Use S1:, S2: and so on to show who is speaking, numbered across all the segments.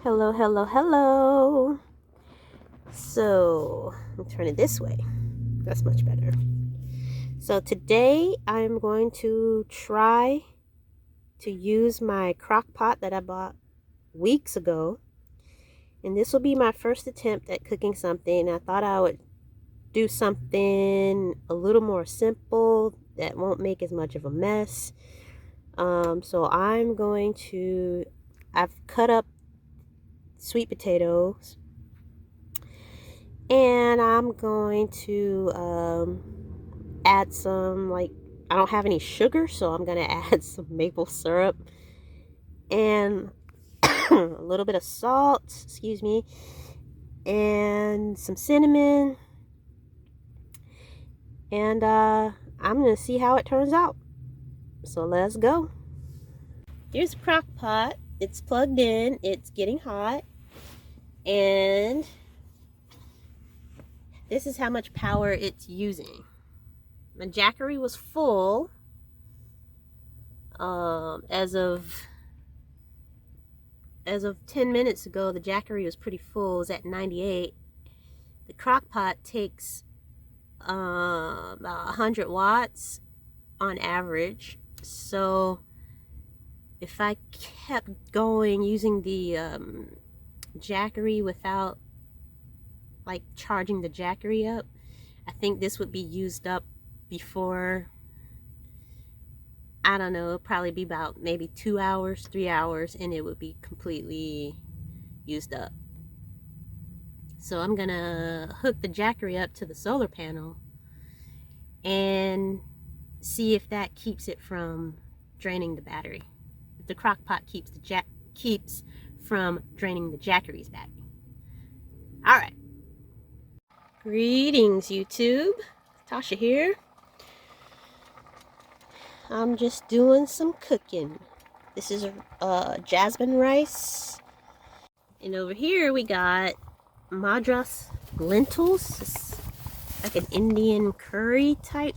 S1: Hello, hello, hello. So, I'll turn it this way. That's much better. So today I'm going to try to use my crock pot that I bought weeks ago. And this will be my first attempt at cooking something. I thought I would do something a little more simple that won't make as much of a mess. So I've cut up sweet potatoes, and I'm going to add some, I don't have any sugar, so I'm going to add some maple syrup and a little bit of salt, excuse me, and some cinnamon. And I'm going to see how it turns out. So let's go. Here's a crock pot. It's plugged in. It's getting hot. And this is how much power it's using. My Jackery was full as of 10 minutes ago. The Jackery was pretty full. It was at 98. The crock pot takes about 100 watts on average. So if I kept going using the Jackery without charging the Jackery up, I think this would be used up before, I don't know, it'll probably be about maybe 2 hours, 3 hours, and it would be completely used up. So I'm gonna hook the Jackery up to the solar panel and see if that keeps it from draining the battery. If the crock pot keeps from draining the Jackery's battery. Alright. Greetings, YouTube. Tasha here. I'm just doing some cooking. This is jasmine rice. And over here we got Madras lentils. It's like an Indian curry type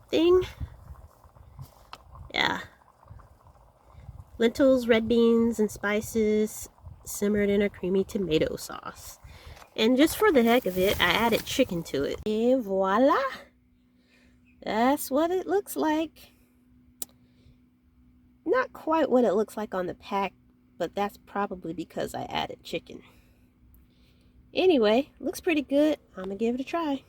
S1: thing. Yeah. Lentils, red beans, and spices simmered in a creamy tomato sauce. And just for the heck of it, I added chicken to it. And voila! That's what it looks like. Not quite what it looks like on the pack, but that's probably because I added chicken. Anyway, looks pretty good. I'm gonna give it a try.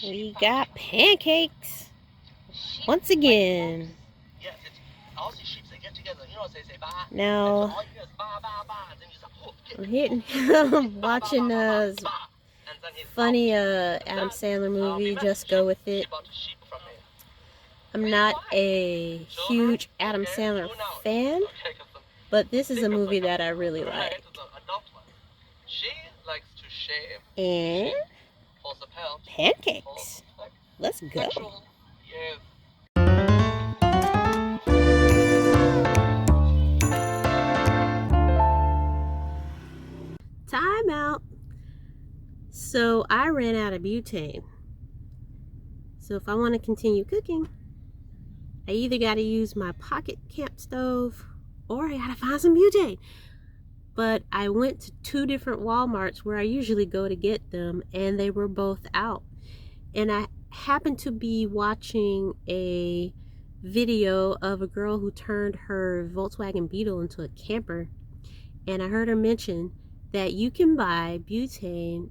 S1: We got pancakes once again. Now I'm watching a funny Adam Sandler movie, Just Go With It. I'm not a huge Adam Sandler fan, but this is a movie that I really like. And pancakes. Let's go. Time out. So I ran out of butane. So if I want to continue cooking, I either got to use my pocket camp stove or I got to find some butane. But I went to 2 different Walmarts where I usually go to get them, and they were both out. And I happened to be watching a video of a girl who turned her Volkswagen Beetle into a camper, and I heard her mention that you can buy butane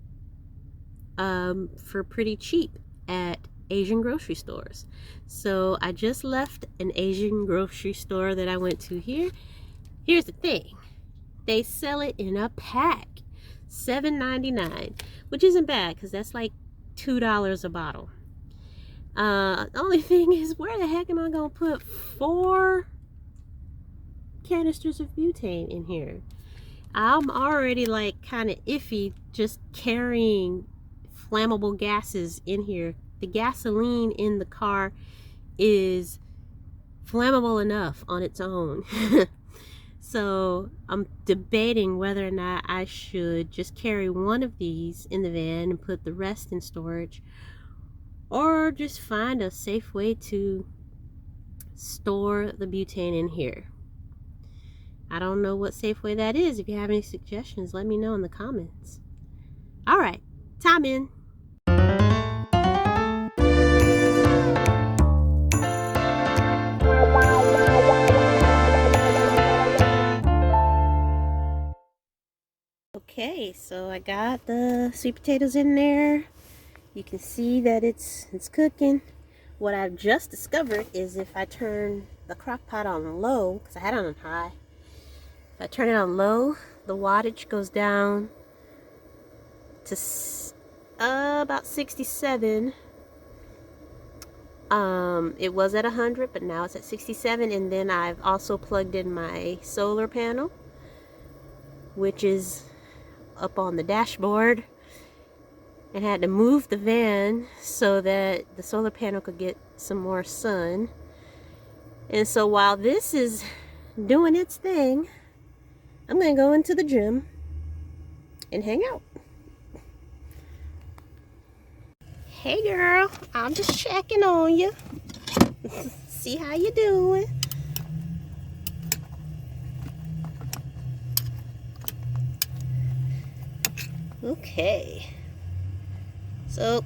S1: for pretty cheap at Asian grocery stores. So I just left an Asian grocery store that I went to here. Here's the thing. They sell it in a pack, $7.99, which isn't bad because that's like $2 a bottle. The only thing is, where the heck am I gonna put 4 canisters of butane in here? I'm already like kind of iffy just carrying flammable gases in here. The gasoline in the car is flammable enough on its own. So I'm debating whether or not I should just carry one of these in the van and put the rest in storage, or just find a safe way to store the butane in here. I don't know what safe way that is. If you have any suggestions, let me know in the comments. All right, time in. Okay, so I got the sweet potatoes in there. You can see that it's cooking. What I've just discovered is if I turn the crock pot on low, because I had it on high, if I turn it on low, the wattage goes down to about 67. It was at 100, but now it's at 67. And then I've also plugged in my solar panel, which is up on the dashboard, and had to move the van so that the solar panel could get some more sun. And so while this is doing its thing, I'm gonna go into the gym and hang out. Hey girl, I'm just checking on you. See how you doing. Okay. So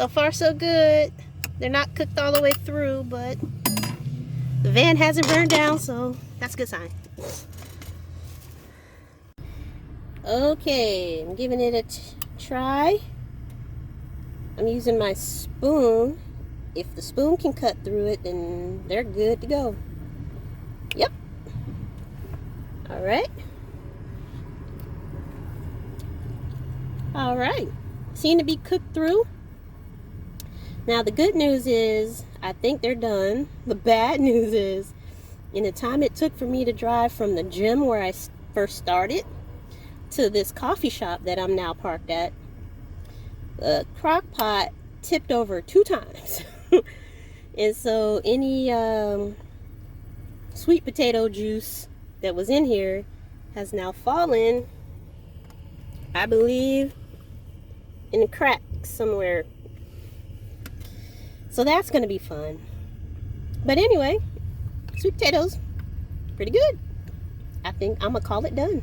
S1: far so good. They're not cooked all the way through, but the van hasn't burned down, so that's a good sign. Okay, I'm giving it a try. I'm using my spoon. If the spoon can cut through it, then they're good to go. Yep. All right. All right. Seem to be cooked through. Now the good news is I think they're done. The bad news is, in the time it took for me to drive from the gym where I first started to this coffee shop that I'm now parked at, the crock pot tipped over 2 times. And so any sweet potato juice that was in here has now fallen, I believe, in a crack somewhere. So that's going to be fun. But anyway, sweet potatoes, pretty good. I think I'm going to call it done.